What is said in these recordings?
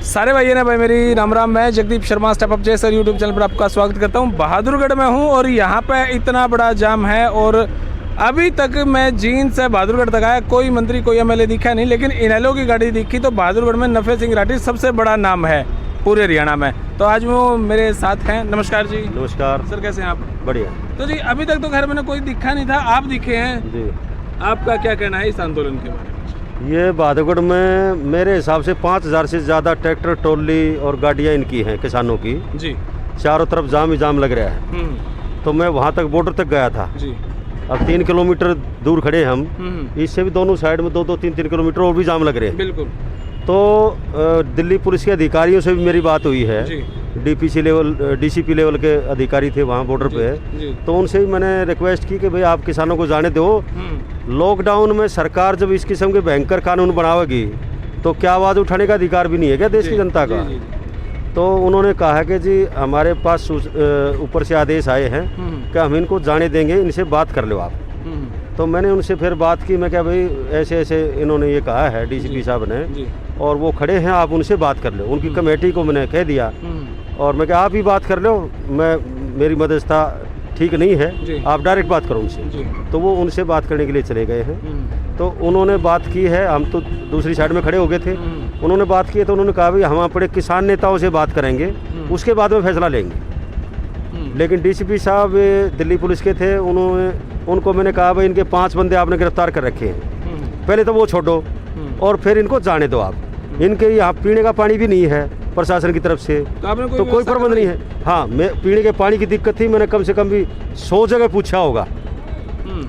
सारे भाइयों ने भाई मेरी राम राम। मैं जगदीप शर्मा स्टेप अप जैसर यूट्यूब चैनल पर आपका स्वागत करता हूं। बहादुरगढ़ में हूं और यहां पे इतना बड़ा जाम है और अभी तक मैं जींद से बहादुरगढ़ तक आया, कोई मंत्री कोई एमएलए दिखा नहीं, लेकिन इनेलो की गाड़ी दिखी। तो बहादुरगढ़ में नफे सिंह राठी सबसे बड़ा नाम है पूरे हरियाणा में। तो आज वो मेरे साथ हैं। नमस्कार जी। नमस्कार सर, कैसे हैं आप? बढ़िया। तो जी अभी तक तो घर में कोई दिखा नहीं था, आप दिखे हैं जी। आपका क्या कहना है इस आंदोलन के बारे में? ये बहादुरगढ़ में मेरे हिसाब से 5000 से ज़्यादा ट्रैक्टर ट्रॉली और गाड़ियाँ इनकी हैं, किसानों की। जी। चारों तरफ जाम ही जाम लग रहा है। तो मैं वहाँ तक बॉर्डर तक गया था जी। अब 3 किलोमीटर दूर खड़े हम, इससे भी दोनों साइड में 2-3 किलोमीटर और भी जाम लग रहे हैं। बिल्कुल। तो दिल्ली पुलिस के अधिकारियों से भी मेरी बात हुई है। जी। डीपीसी लेवल डीसीपी लेवल के अधिकारी थे वहाँ बॉर्डर पे। जी। तो उनसे भी मैंने रिक्वेस्ट की कि भाई आप किसानों को जाने दो। लॉकडाउन में सरकार जब इस किस्म के भयंकर कानून बनावेगी तो क्या आवाज़ उठाने का अधिकार भी नहीं है क्या देश की जनता का? तो उन्होंने कहा कि जी हमारे पास ऊपर से आदेश आए हैं कि हम इनको जाने देंगे, इनसे बात कर लो आप। तो मैंने उनसे फिर बात की, मैं क्या भाई ऐसे ऐसे इन्होंने ये कहा है डीसीपी साहब ने, और वो खड़े हैं, आप उनसे बात कर लो। उनकी कमेटी को मैंने कह दिया और मैं क्या आप ही बात कर लो, मेरी मध्यस्थता ठीक नहीं है, आप डायरेक्ट बात करो उनसे। तो वो उनसे बात करने के लिए चले गए हैं। तो उन्होंने बात की है, हम तो दूसरी साइड में खड़े हो गए थे। उन्होंने बात की है तो उन्होंने कहा भाई हम अपने किसान नेताओं से बात करेंगे, उसके बाद में फैसला लेंगे। लेकिन डीसीपी साहब दिल्ली पुलिस के थे, उनको मैंने कहा भाई इनके 5 बंदे आपने गिरफ्तार कर रखे हैं, पहले तो वो छोड़ो और फिर इनको जाने दो आप। इनके यहाँ पीने का पानी भी नहीं है प्रशासन की तरफ से, तो कोई प्रबंध नहीं है। हाँ, मैं पीने के पानी की दिक्कत थी, मैंने कम से कम भी 100 जगह पूछा होगा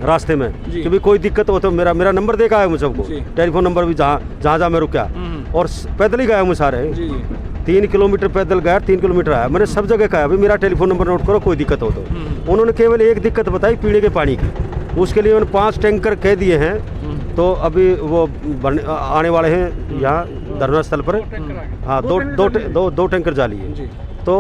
रास्ते में कि भाई कोई दिक्कत हो तो मेरा नंबर देखा है मुझे, सबको टेलीफोन नंबर भी जहाँ मैं रुका, और पैदल ही गया हूँ सारे। 3 किलोमीटर पैदल गया, 3 किलोमीटर आया, मैंने सब जगह कहा भाई मेरा टेलीफोन नंबर नोट करो, कोई दिक्कत हो तो। उन्होंने केवल एक दिक्कत बताई पीने के पानी की, उसके लिए उन्होंने 5 टैंकर कह दिए हैं। तो अभी वो आने वाले हैं यहाँ धरना स्थल पर। हाँ, दो टैंकर जाली है। तो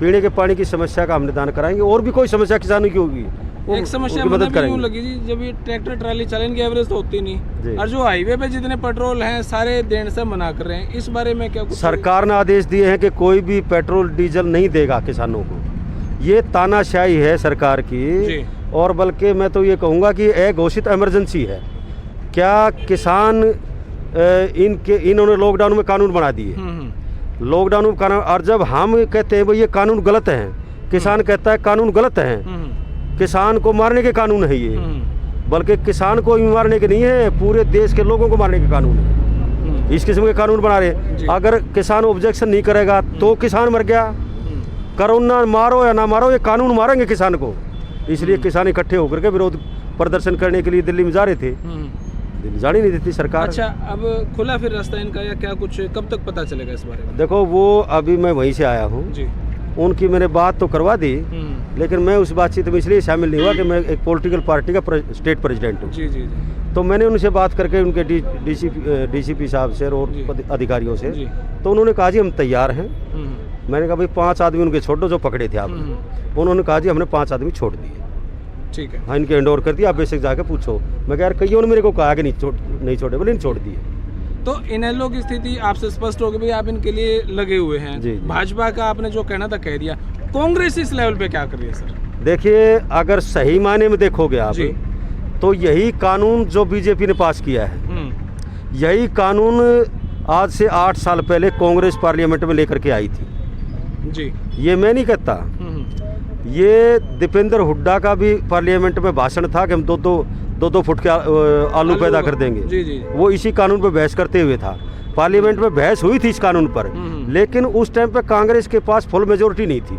पीने के पानी की समस्या का हम निदान कराएंगे, और भी कोई समस्या किसानों की होगी एक समस्या मदद करेंगे। लगी जी, जब ये ट्रैक्टर ट्राली चलन की एवरेज तो होती नहीं, और जो हाईवे पे जितने पेट्रोल हैं सारे देने से मना कर रहे हैं, इस बारे में क्या कुछ? सरकार ने आदेश दिए हैं कि कोई भी पेट्रोल डीजल नहीं देगा किसानों को। ये तानाशाही है सरकार की, और बल्कि मैं तो ये कहूँगा कि अघोषित इमरजेंसी है। क्या किसान इन्होंने लॉकडाउन में कानून बना दिए, लॉकडाउन में कानून, और जब हम कहते हैं भाई ये कानून गलत है, किसान कहता है कानून गलत है, किसान को मारने के कानून है ये, बल्कि किसान को भी मारने के नहीं है, पूरे देश के लोगों को मारने के कानून है। इस किस्म के कानून बना रहे हैं। अगर किसान ऑब्जेक्शन नहीं करेगा तो किसान मर गया। कोरोना मारो या ना मारो, ये कानून मारेंगे किसान को। इसलिए किसान इकट्ठे होकर के विरोध प्रदर्शन करने के लिए दिल्ली में जा रहे थे, दिल्ली जाने नहीं देती सरकार। अच्छा, अब खुला फिर रास्ता इनका या क्या कुछ, कब तक पता चलेगा इस बारे में? देखो, वो अभी मैं वहीं से आया हूँ, उनकी मैंने बात तो करवा दी, लेकिन मैं उस बातचीत में इसलिए शामिल नहीं हुआ कि मैं एक पॉलिटिकल पार्टी का स्टेट प्रेसिडेंट हूँ। तो मैंने उनसे बात करके उनके डीसीपी साहब से और अधिकारियों से, तो उन्होंने कहा जी हम तैयार हैं। मैंने कहा भाई 5 आदमी उनके छोड़ दो जो पकड़े थे आप। उन्होंने कहा जी हमने 5 आदमी छोड़ दिए। ठीक है। हाँ, इनके हैंड ओवर कर दिया, आप बेशक जाके पूछो। मैं कहा यार कईयों ने मेरे को कहा कि नहीं छोड़े, बोले नहीं छोड़ दिए। तो इनेलो की स्थिति आपसे स्पष्ट हो गई भाई, आप इनके लिए लगे हुए हैं। भाजपा का आपने जो कहना था कह दिया, कांग्रेस इस लेवल पे क्या कर रही है सर? देखिए, अगर सही मायने में देखोगे आप, तो यही कानून जो बीजेपी ने पास किया है, यही कानून आज से 8 साल पहले कांग्रेस पार्लियामेंट में लेकर के आई थी जी। ये मैं नहीं कहता, ये दीपेंद्र हुड्डा का भी पार्लियामेंट में भाषण था कि हम दो फुट के आलू पैदा कर देंगे। वो इसी कानून पर बहस करते हुए था। पार्लियामेंट में बहस हुई थी इस कानून पर, लेकिन उस टाइम पे कांग्रेस के पास फुल मेजोरिटी नहीं थी,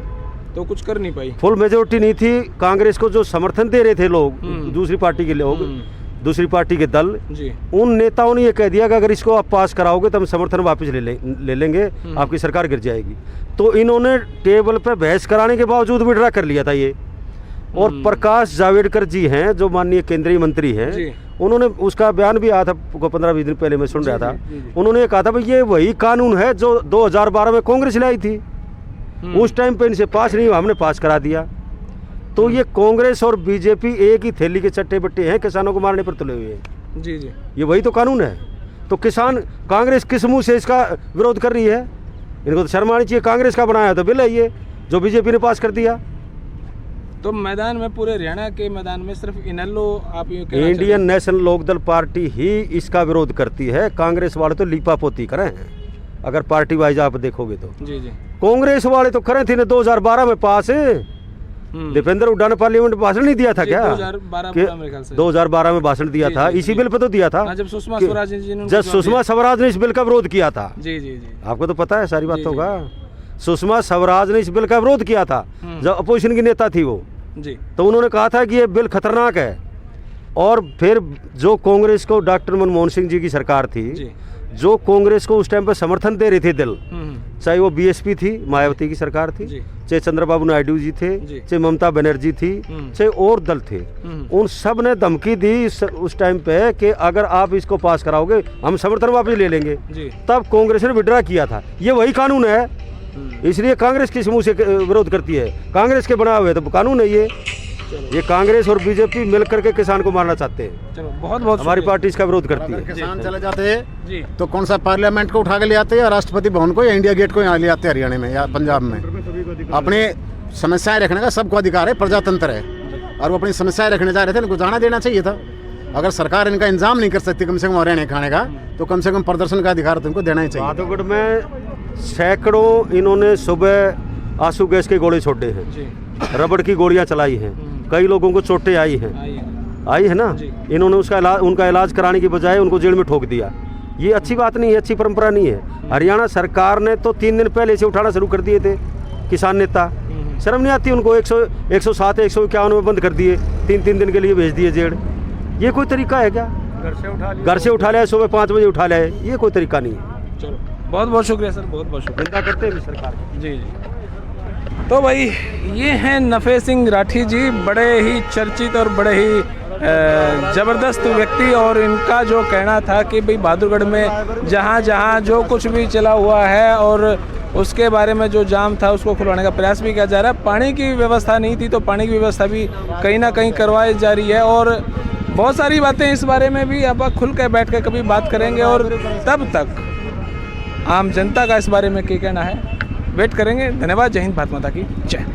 तो कुछ कर नहीं पाई। फुल मेजोरिटी नहीं थी। कांग्रेस को जो समर्थन दे रहे थे लोग, दूसरी पार्टी के लोग, दूसरी पार्टी के दल, उन नेताओं ने ये कह दिया कि अगर इसको आप पास कराओगे तो हम समर्थन वापस ले लेंगे, आपकी सरकार गिर जाएगी। तो इन्होंने टेबल पे बहस कराने के बावजूद विड्रा कर लिया था ये। और प्रकाश जावड़ेकर जी हैं जो माननीय केंद्रीय मंत्री हैं, उन्होंने उसका बयान भी आया था 15-20 दिन पहले, मैं सुन रहा था। उन्होंने कहा था भाई ये वही कानून है जो 2012 में कांग्रेस लाई थी, उस टाइम पे इनसे पास नहीं हुआ, हमने पास करा दिया। तो ये कांग्रेस और बीजेपी एक ही थैली के चट्टे बट्टे हैं, किसानों को मारने पर तुले हुए हैं। जी। ये वही तो कानून है। तो किसान, कांग्रेस किस मुंह से इसका विरोध कर रही है? इनको तो शर्म आनी चाहिए। कांग्रेस का बनाया तो बिल है ये जो बीजेपी ने पास कर दिया। तो मैदान में पूरे हरियाणा के मैदान में सिर्फ इनेलो आप यूँ कहना इंडियन नेशनल लोकदल पार्टी ही इसका विरोध करती है। कांग्रेस वाले तो लीपापोती करे हैं, अगर पार्टी वाइज आप देखोगे तो। जी जी। कांग्रेस वाले तो करे थे 2012 में पास। दीपेंद्र हुड्डा ने पार्लियामेंट में भाषण नहीं दिया था क्या? 2012 में भाषण दिया था, इसी बिल पे तो दिया था जब सुषमा स्वराज जी ने, जब सुषमा स्वराज ने इस बिल का विरोध किया था। जी जी जी, आपको तो पता है सारी बातों का। सुषमा स्वराज ने इस बिल का विरोध किया था जब अपोजिशन की नेता थी वो जी। तो उन्होंने कहा था कि ये बिल खतरनाक है। और फिर जो कांग्रेस को डॉक्टर मनमोहन सिंह जी की सरकार थी जी। जो कांग्रेस को उस टाइम पर समर्थन दे रही थी दिल, चाहे वो बीएसपी थी, मायावती की सरकार थी, चाहे चंद्रबाबू नायडू जी थे, चाहे ममता बनर्जी थी, चाहे और दल थे, उन सब ने धमकी दी उस टाइम पे कि अगर आप इसको पास कराओगे हम समर्थन वापस ले लेंगे। तब कांग्रेस ने विड्रा किया था। ये वही कानून है, इसलिए कांग्रेस किस मुंह से विरोध करती है? कांग्रेस के बना हुए तो कानून है ये कांग्रेस और बीजेपी मिल करके किसान को मारना चाहते हैं। चलो बहुत बहुत हमारी पार्टी इसका विरोध करती है। किसान चले जाते हैं तो कौन सा पार्लियामेंट को उठा के ले आते हैं या राष्ट्रपति भवन को या इंडिया गेट को यहाँ ले आते हैं हरियाणा में या पंजाब में। अपनी समस्याएं रखने का सबको अधिकार है, प्रजातंत्र है, और वो अपनी समस्याएं रखने जा रहे थे, इनको जाना देना चाहिए था। अगर सरकार इनका इंतजाम नहीं कर सकती कम से कम रहने खाने का, तो कम से कम प्रदर्शन का अधिकार तो इनको देना ही चाहिए। बहादुरगढ़ में सैकड़ों इन्होंने सुबह आंसू गैस के गोले छोड़े हैं, रबड़ की गोलियां चलाई हैं, कई लोगों को चोटें आई है ना। इन्होंने उनका इलाज कराने की बजाय उनको जेल में ठोक दिया। ये अच्छी बात नहीं है, अच्छी परंपरा नहीं है। हरियाणा सरकार ने तो 3 दिन पहले से उठाना शुरू कर दिए थे किसान नेता। शर्म नहीं आती उनको? 107 151 में बंद कर दिए, 3 दिन के लिए भेज दिए जेल। ये कोई तरीका है क्या? घर से उठा लिया, सुबह 5 बजे उठा लिया, ये कोई तरीका नहीं है। चलो बहुत बहुत शुक्रिया सर, बहुत बहुत शुक्रिया। चिंता करते हैं सरकार जी जी। तो भाई ये हैं नफ़े सिंह राठी जी, बड़े ही चर्चित और बड़े ही ज़बरदस्त व्यक्ति। और इनका जो कहना था कि भाई बहादुरगढ़ में जहाँ जहाँ जो कुछ भी चला हुआ है और उसके बारे में जो जाम था उसको खुलवाने का प्रयास भी किया जा रहा है। पानी की व्यवस्था नहीं थी तो पानी की व्यवस्था भी कहीं ना कहीं करवाई जा रही है। और बहुत सारी बातें इस बारे में भी अब खुल के बैठ के कभी बात करेंगे। और तब तक आम जनता का इस बारे में क्या कहना है वेट करेंगे। धन्यवाद। जय हिंद, भारत माता की जय।